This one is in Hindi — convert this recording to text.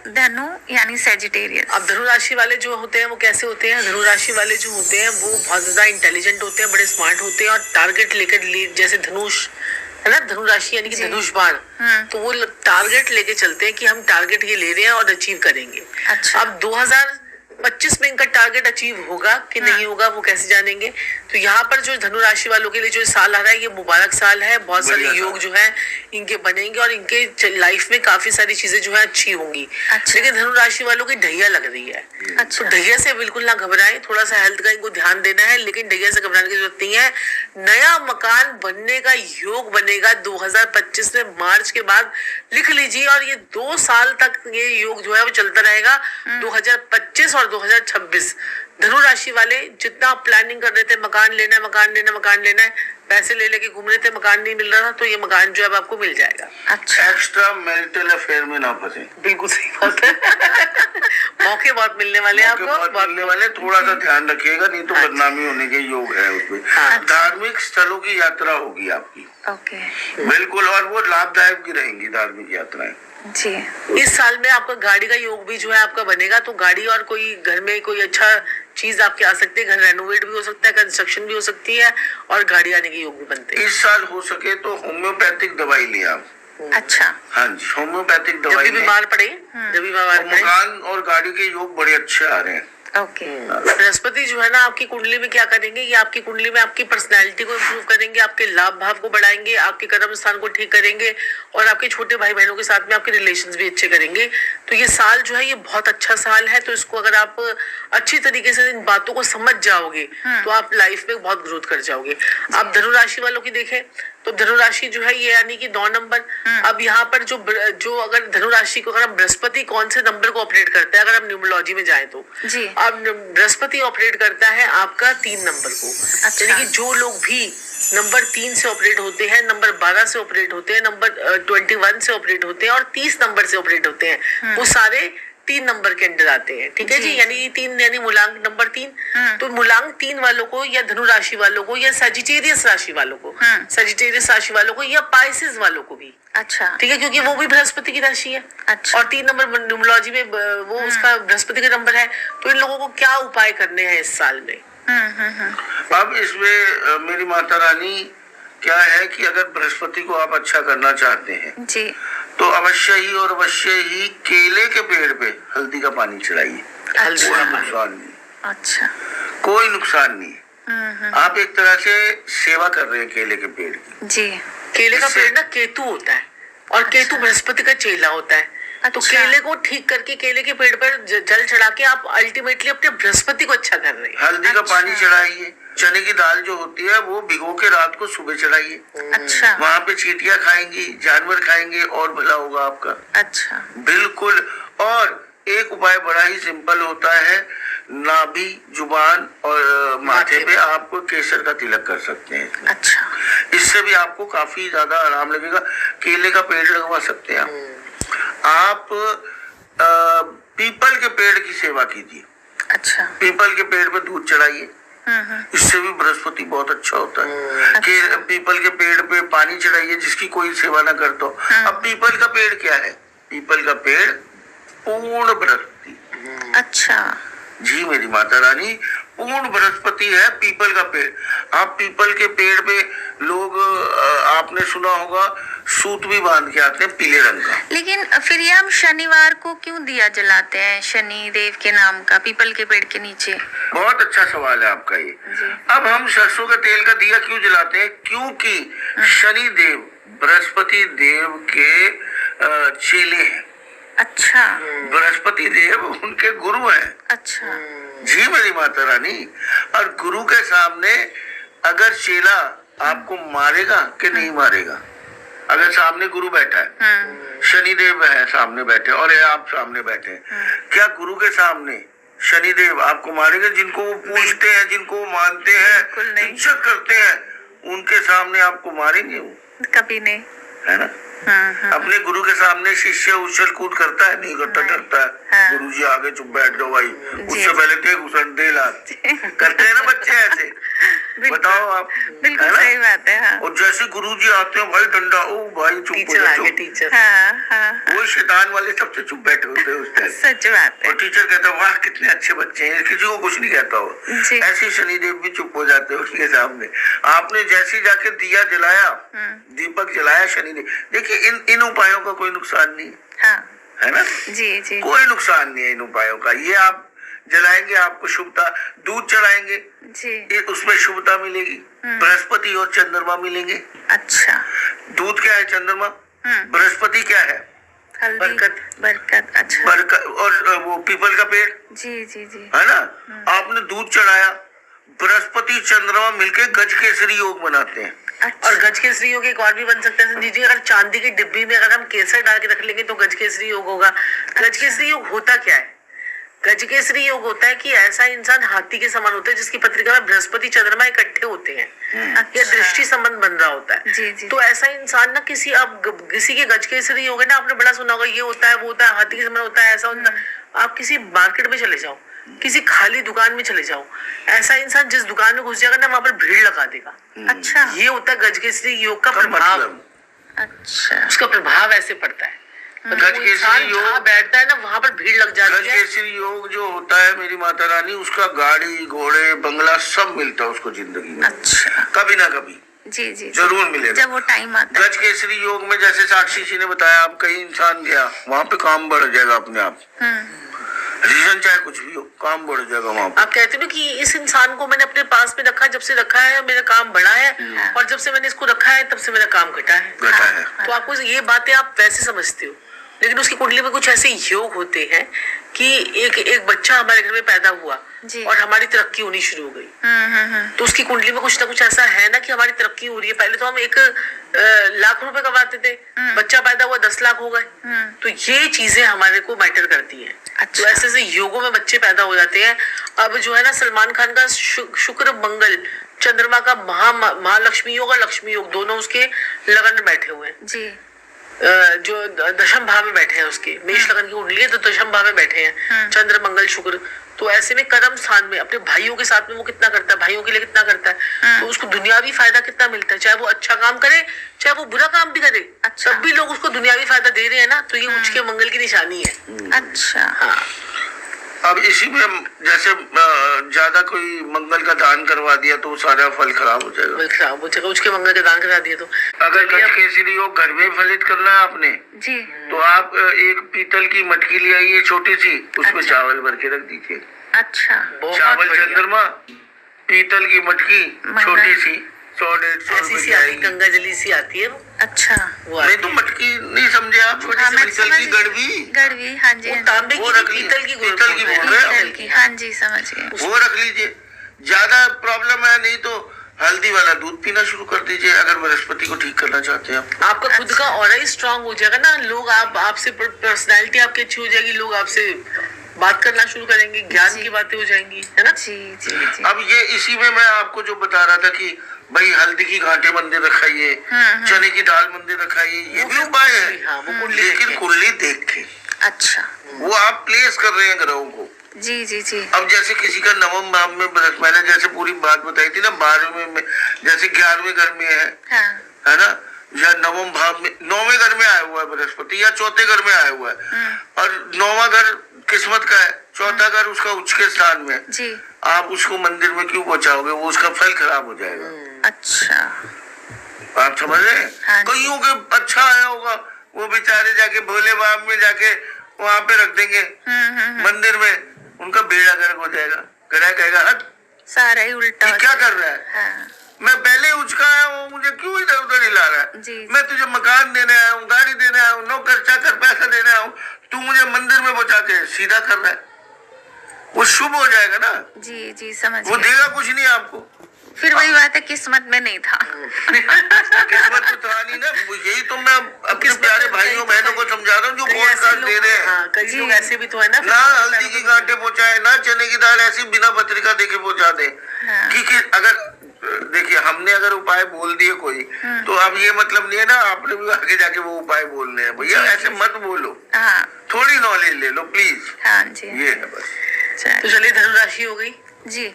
धनु यानी सेजिटेरियस। अब धनु राशि वाले जो होते हैं वो कैसे होते हैं? धनु राशि वाले जो होते हैं वो बहुत ज्यादा इंटेलिजेंट होते हैं, बड़े स्मार्ट होते हैं और टारगेट लेकर जैसे धनुष है ना, धनु राशि यानी कि धनुष बाण, तो वो टारगेट लेके चलते हैं कि हम टारगेट ये ले रहे हैं और अचीव करेंगे। अच्छा। अब 2025 में इनका टारगेट अचीव होगा कि नहीं होगा वो कैसे जानेंगे? तो यहाँ पर जो धनु राशि वालों के लिए जो साल आ रहा है ये मुबारक साल है, बहुत सारे योग जो है इनके बनेंगे और इनके लाइफ में काफी सारी चीजें जो है अच्छी होंगी। अच्छा। लेकिन धनु राशि वालों की ढैया लग रही है। अच्छा। तो ढैया से बिल्कुल ना घबराएं, थोड़ा सा हेल्थ का इनको ध्यान देना है, लेकिन ढैया से घबराने की जरूरत नहीं है। नया मकान बनने का योग बनेगा 2025 में, मार्च के बाद लिख लीजिए, और ये 2 साल तक ये योग जो है वो चलता रहेगा। 2025 और 2026 धनु राशि वाले जितना प्लानिंग कर रहे थे मकान लेना है, मकान लेना, मकान लेना है, पैसे ले लेके घूम रहे थे, मकान नहीं मिल रहा था, तो ये मकान जो है आपको मिल जाएगा। अच्छा। एक्स्ट्रा मैरिटल अफेयर में ना फंसे। बिल्कुल सही बात है। मौके बहुत मिलने वाले हैं आपको, बहुत मिलने वाले, थोड़ा सा ध्यान रखिएगा, नहीं तो बदनामी होने के योग है उसमें। धार्मिक स्थलों की यात्रा होगी आपकी। ओके। बिल्कुल, और वो लाभदायक भी रहेंगी धार्मिक यात्राएं जी। इस साल में आपका गाड़ी का योग भी जो है आपका बनेगा, तो गाड़ी और कोई घर में कोई अच्छा चीज आपके आ सकती है, घर रेनोवेट भी हो सकता है, कंस्ट्रक्शन भी हो सकती है और गाड़ी आने के योग भी बनते हैं। इस साल हो सके तो होम्योपैथिक दवाई लें आप। अच्छा। हाँ जी, होम्योपैथिक जब दवाई भी बीमार पड़े, जब भी बीमार पड़े। मकान और गाड़ी के योग बड़े अच्छे आ रहे हैं। ओके। बृहस्पति जो है ना आपकी कुंडली में क्या करेंगे? ये आपकी कुंडली में आपकी पर्सनैलिटी को इम्प्रूव करेंगे, आपके लाभ भाव को बढ़ाएंगे, आपके कर्म स्थान को ठीक करेंगे और आपके छोटे भाई बहनों के साथ में आपके रिलेशंस भी अच्छे करेंगे। तो ये साल जो है ये बहुत अच्छा साल है, तो इसको अगर आप अच्छी तरीके से इन बातों को समझ जाओगे तो आप लाइफ में बहुत ग्रोथ कर जाओगे। आप धनु राशि वालों की देखें तो धनु राशि जो है ये यानी कि 9 नंबर। अब यहाँ पर जो अगर धनु राशि को, अगर हम बृहस्पति कौन से नंबर को ऑपरेट करते हैं, अगर हम न्यूमरोलॉजी में जाए तो जी। अब बृहस्पति ऑपरेट करता है आपका 3 नंबर को। अच्छा। यानी कि जो लोग भी नंबर 3 से ऑपरेट होते हैं, नंबर 12 से ऑपरेट होते हैं, नंबर 21 से ऑपरेट होते हैं और 30 नंबर से ऑपरेट होते हैं, वो सारे 3 नंबर के अंदर आते हैं। ठीक है जी। यानी 3 यानी मूलांक नंबर 3। तो मूलांक 3 वालों को या धनु राशि वालों को या सजिटेरियस राशि वालों को, सजिटेरियस राशि वालों को या पाइसेस वालों को भी। अच्छा। ठीक है, क्योंकि वो भी बृहस्पति की राशि है। अच्छा। और 3 नंबर न्यूमरोलॉजी में वो उसका बृहस्पति का नंबर है। तो इन लोगों को क्या उपाय करने हैं इस साल में? अब इसमें मेरी माता रानी क्या है कि अगर बृहस्पति को आप अच्छा करना चाहते हैं जी, तो अवश्य ही केले के पेड़ पे हल्दी का पानी चढ़ाइए। अच्छा। कोई नुकसान नहीं। अच्छा। कोई नुकसान नहीं। आप एक तरह से सेवा कर रहे हैं केले के पेड़ की। जी। केले का पेड़ ना केतु होता है और केतु बृहस्पति का चेला होता है। तो केले को ठीक करके केले के पेड़ पर जल चढ़ा के आप अल्टीमेटली अपने बृहस्पति को अच्छा कर रहे हैं। हल्दी का पानी चढ़ाइए। चने की दाल जो होती है वो भिगो के रात को सुबह चढ़ाइए। अच्छा। वहाँ पे चींटियां खाएंगी, जानवर खाएंगे और भला होगा आपका। अच्छा। बिल्कुल। और एक उपाय बड़ा ही सिंपल होता है, नाभि, जुबान और माथे पे आपको केसर का तिलक कर सकते हैं। अच्छा। इससे भी आपको काफी ज्यादा आराम लगेगा। केले का पेड़ लगवा सकते हैं आप पीपल के पेड़ की सेवा कीजिए। अच्छा। पीपल के पेड़ पे दूध चढ़ाइए। इससे भी बृहस्पति बहुत अच्छा होता है। कि पीपल के पेड़ पे पानी चढ़ाइए जिसकी कोई सेवा ना करता हो। अब पीपल का पेड़ क्या है? पीपल का पेड़ पूर्ण बृहस्पति। अच्छा जी मेरी माता रानी, पूर्ण बृहस्पति है पीपल का पेड़। आप पीपल के पेड़ पे लोग आपने सुना होगा सूत भी बांध के आते हैं पीले रंग का। लेकिन फिर ये हम शनिवार को क्यों दिया जलाते हैं शनि देव के नाम का पीपल के पेड़ के नीचे? बहुत अच्छा सवाल है आपका ये। अब हम सरसों का तेल का दिया क्यों जलाते हैं? क्योंकि शनि देव बृहस्पति देव के चेले हैं। अच्छा। बृहस्पति देव उनके गुरु हैं। अच्छा। जी मेरी माता रानी, और गुरु के सामने अगर चेला आपको मारेगा कि नहीं मारेगा? अगर सामने गुरु बैठा है, शनिदेव है सामने बैठे और आप सामने बैठे हैं, क्या गुरु के सामने शनिदेव आपको मारेंगे? जिनको वो पूजते हैं, जिनको वो मानते हैं, इज्जत करते हैं, उनके सामने आपको मारेंगे वो? कभी नहीं, है ना? अपने गुरु के सामने शिष्य उछल कूद करता है? नहीं करता, डरता है। गुरु जी आगे चुप बैठ जाओ भाई, उससे पहले थे घुसन दे लात। करते हैं ना बच्चे ऐसे। बताओ आप, बिल्कुल है ना? सही बात है। हाँ और जैसे गुरुजी आते हैं भाई डंडा, ओ भाई चुप हो टीचर जा, आ गए, चुप। टीचर। हाँ हाँ वो शैतान वाले सबसे चुप बैठे होते हैं उस टाइम। सच बात है और टीचर कहता वाह कितने अच्छे बच्चे हैं, किसी को कुछ नहीं कहता हो। जी। ऐसे शनिदेव भी चुप हो जाते हैं उसके सामने। आपने जैसे जाके दिया जलाया, दीपक जलाया शनिदेव, देखिए इन उपायों का कोई नुकसान नहीं हाँ है ना, जी जी कोई नुकसान नहीं है इन उपायों का। ये आप जलाएंगे आपको शुभता, दूध चढ़ाएंगे जी। उसमें शुभता मिलेगी, बृहस्पति और चंद्रमा मिलेंगे। अच्छा दूध क्या है, चंद्रमा, बृहस्पति क्या है, हल्दी बरकत। बरकत। अच्छा बरकत, और वो पीपल का पेड़ जी जी जी। है ना। आपने दूध चढ़ाया, बृहस्पति चंद्रमा मिलके गज केसरी योग बनाते हैं। अच्छा और गज केसरी योग एक और भी बन सकता है संजीव जी, अगर चांदी की डिब्बी में अगर हम केसर डाल के रख लेंगे तो गज केसरी योग होगा। गज केसरी योग होता क्या है? गज केसरी योग होता है कि ऐसा इंसान हाथी के समान होता है जिसकी पत्रिका में बृहस्पति चंद्रमा इकट्ठे होते हैं, या दृष्टि संबंध बन रहा होता है। जी जी। तो ऐसा इंसान ना किसी के गज केसरी योग है ना, आपने बड़ा सुना होगा, ये होता है वो होता है, हाथी के समान होता है, ऐसा होता है। आप किसी मार्केट में चले जाओ, किसी खाली दुकान में चले जाओ, ऐसा इंसान जिस दुकान में घुस जाएगा ना वहां पर भीड़ लगा देगा। अच्छा ये होता है गज केसरी योग का प्रभाव। मतलब उसका प्रभाव ऐसे पड़ता है, गज केसरी इंसान योग, जहाँ बैठता है ना वहां पर भीड़ लग गज जाती है। केसरी योग जो होता है मेरी माता रानी, उसका गाड़ी घोड़े बंगला सब मिलता है उसको जिंदगी में। अच्छा कभी ना कभी जी जी जरूर मिलेगा जब वो टाइम आता है। गज केसरी योग में जैसे साक्षी जी ने बताया, आप कहीं इंसान गया वहां पे काम बढ़ जाएगा अपने आप, रीजन चाहे कुछ भी हो, काम बढ़ जाएगा वहां पे। आप कहते हो कि इस इंसान को मैंने अपने पास में रखा, जब से रखा है मेरा काम बढ़ा है, और जब से मैंने इसको रखा है तब से मेरा काम घटा है। घटा है। तो आपको ये बातें आप वैसे समझते हो, लेकिन उसकी कुंडली में कुछ ऐसे योग होते हैं कि एक बच्चा हमारे घर में पैदा हुआ जी। और हमारी तरक्की होनी शुरू हो गई। तो उसकी कुंडली में कुछ ना कुछ ऐसा है ना कि हमारी तरक्की हो रही है। पहले तो हम 1 लाख रुपए कमाते थे, बच्चा पैदा हुआ 10 लाख हो गए। तो ये चीजें हमारे को मैटर करती हैं। अच्छा। तो ऐसे ऐसे योगों में बच्चे पैदा हो जाते हैं। अब जो है ना सलमान खान का शुक्र मंगल चंद्रमा का महालक्ष्मी योग और लक्ष्मी योग दोनों उसके लगन में बैठे हुए हैं। जी जो दशम भाव में बैठे हैं, उसके मेष लगन की कुंडली है तो दशम भाव में बैठे हैं चंद्र मंगल शुक्र। तो ऐसे में कर्म स्थान में अपने भाइयों के साथ में वो कितना करता है, भाइयों के लिए कितना करता है, तो उसको दुनियावी फायदा कितना मिलता है, चाहे वो अच्छा काम करे चाहे वो बुरा काम भी करे। अच्छा। तब भी लोग उसको दुनियावी फायदा दे रहे हैं ना, तो ये उच्च के मंगल की निशानी है। अच्छा हाँ। अब इसी में जैसे ज्यादा कोई मंगल का दान करवा दिया तो सारा फल खराब हो जाएगा। खराब हो जाएगा, उच्च के मंगल का दान करा दिया तो। अगर गज केसरी योग घर में फलित करना है आपने, जी तो आप एक पीतल की मटकी ले आइए छोटी सी, उसमें अच्छा। चावल भर के रख दीजिए। अच्छा चावल बढ़िया। चंद्रमा, पीतल की मटकी छोटी सी, 100-150 ऐसी रुपए सी की आती, आएगी। गंगा जली सी आती है वो। अच्छा वो नहीं आती तो है। मटकी नहीं समझे आप, छोटी हाँ सी मैं पीतल समझ की गई। गड़वी, गड़वी हाँ जी वो हाँ जी। तांबे की वो नहीं, रख ली, पीतल की पीतल की बोल बोल रहे रहे हैं। पीतल की हाँ जी समझ गए। वो रख लीजिए। ज्यादा प्रॉब्लम है नहीं तो हल्दी वाला दूध पीना शुरू कर दीजिए, अगर बृहस्पति को ठीक करना चाहते हैं आप। आपका खुद का ऑरा ही स्ट्रांग हो जाएगा ना, लोग आपसे पर्सनैलिटी आपकी अच्छी हो जाएगी, लोग आपसे बात करना शुरू करेंगे, ज्ञान जी। की बातें हो जाएंगी, है ना। जी जी जी। अब ये इसी में मैं आपको जो बता रहा था कि भाई हल्दी की घाटे मंदिर रखाइए, चने की दाल मंदिर रखाइए, ये भी उपाय है। हाँ, वो कुंडली लेकिन देख के। कुंडली देख के अच्छा वो आप प्लेस कर रहे हैं ग्रहों को। जी जी जी। अब जैसे किसी का नवम भाव में मैंने जैसे पूरी बात बताई थी ना, 12वें में जैसे 11वें घर में हाँ है ना, या नवम भाव में 9वें घर में आया हुआ है बृहस्पति, या चौथे घर में आया हुआ है, और 9वां घर किस्मत का है, चौथा घर उसका उच्च के स्थान में है। जी। आप उसको मंदिर में क्यों पहुंचाओगे, वो उसका फल खराब हो जाएगा। अच्छा आप समझ रहे हैं। हाँ जी। कईयों के अच्छा आया होगा, वो बेचारे जाके भोले बाबा में जाके वहां पे रख देंगे मंदिर में, उनका बेड़ा गर्क हो जाएगा। ग्रह कहेगा हट, सारा ही उल्टा ये हो क्या जाएगा। कर रहा है, हाँ मैं पहले ही उचका आया हूँ, मुझे क्यों इधर उधर हिला रहा है। जी। मैं तुझे मकान देने आया हूँ, गाड़ी देने आया हूँ, नौकर चाकर पैसा देने आया हूँ, तू मुझे मंदिर में पहुंचा के सीधा कर रहा है। वो शुभ हो जाएगा ना, जी जी समझ वो गए। देगा कुछ नहीं आपको। फिर वही बात है, किस्मत में नहीं था। किस्मत तो था नहीं ना, यही तो मैं अपने किस्मत प्यारे में भाइयों नहीं बहनों था। को समझा रहा हूँ जो कई वोट ऐसे कार्ड लोग- दे रहे हैं। हाँ, कई जी। लोग ऐसे भी तो है ना, ना हल्दी की गांठे पहुंचाए, ना चने की दाल ऐसी बिना पत्रिका देके पहुंचा दे। हाँ। क्योंकि अगर देखिए हमने अगर उपाय बोल दिए कोई, तो अब ये मतलब नहीं है ना आपने भी आगे जाके वो उपाय बोलने हैं। भैया जी, ऐसे मत बोलो, हाँ थोड़ी नॉलेज ले लो प्लीज। हाँ जी ये है बस। तो चलिए धनुराशि हो गई। जी